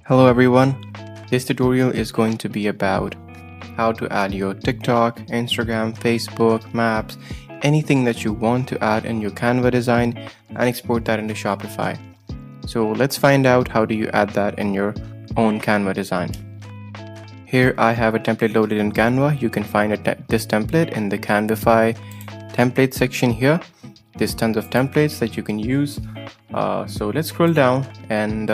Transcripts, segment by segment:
Hello everyone, this tutorial is going to be about how to add your TikTok, Instagram, Facebook, Maps, anything that you want to add in your Canva design and export that into Shopify. So let's find out how do you add that in your own Canva design. Here I have a template loaded in Canva. You can find this template in the Canvify template section here. There's tons of templates that you can use. So let's scroll down and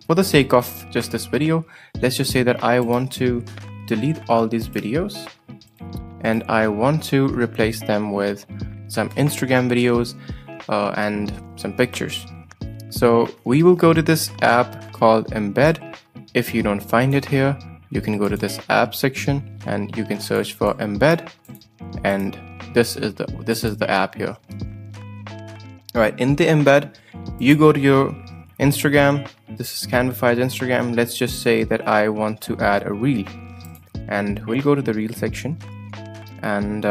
for the sake of just this video, let's just say that I want to delete all these videos and I want to replace them with some Instagram videos and some pictures. So we will go to this app called Embed. If you don't find it here, you can go to this app section and you can search for Embed, and this is the app here. All right, in the Embed, you go to your Instagram. This is Canvify's Instagram. Let's just say that I want to add a reel, and we'll go to the reel section and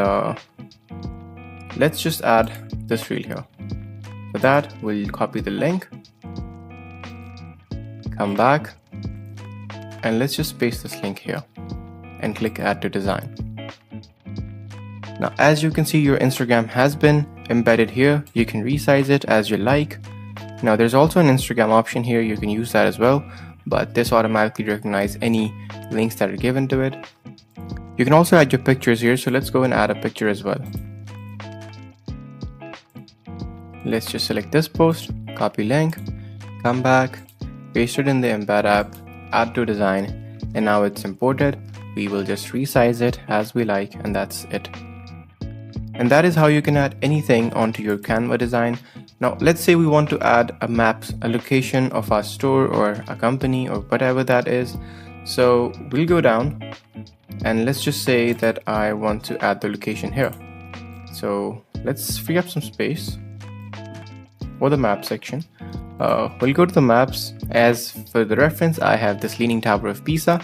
let's just add this reel here. For that, we'll copy the link, come back, and let's just paste this link here and click add to design. Now, as you can see, your Instagram has been embedded here. You can resize it as you like. Now, there's also an Instagram option here. You can use that as well, but this automatically recognizes any links that are given to it. You can also add your pictures here. So let's go and add a picture as well. Let's just select this post, copy link, come back, paste it in the Embed app, add to design, and now it's imported. We will just resize it as we like, and that's it. And that is how you can add anything onto your Canva design. Now, let's say we want to add a location of our store or a company or whatever that is. So we'll go down and let's just say that I want to add the location here. So let's free up some space for the map section. We'll go to the maps. As for the reference, I have this Leaning Tower of Pisa.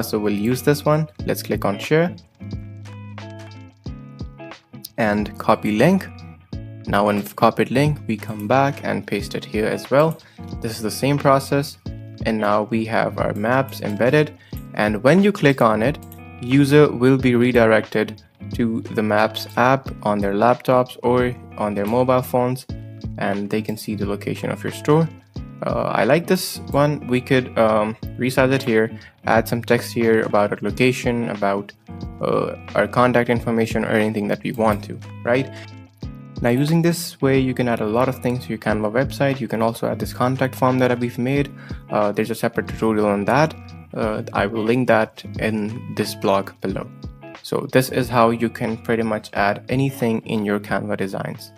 So we'll use this one. Let's click on share and copy link. Now when we've copied link, we come back and paste it here as well. This is the same process, and now we have our maps embedded, and when you click on it, user will be redirected to the Maps app on their laptops or on their mobile phones, and they can see the location of your store. I like this one. We could resize it here, add some text here about our location, about our contact information, or anything that we want to, right? Now, using this way, you can add a lot of things to your Canva website. You can also add this contact form that we've made. There's a separate tutorial on that. I will link that in this blog below. So this is how you can pretty much add anything in your Canva designs.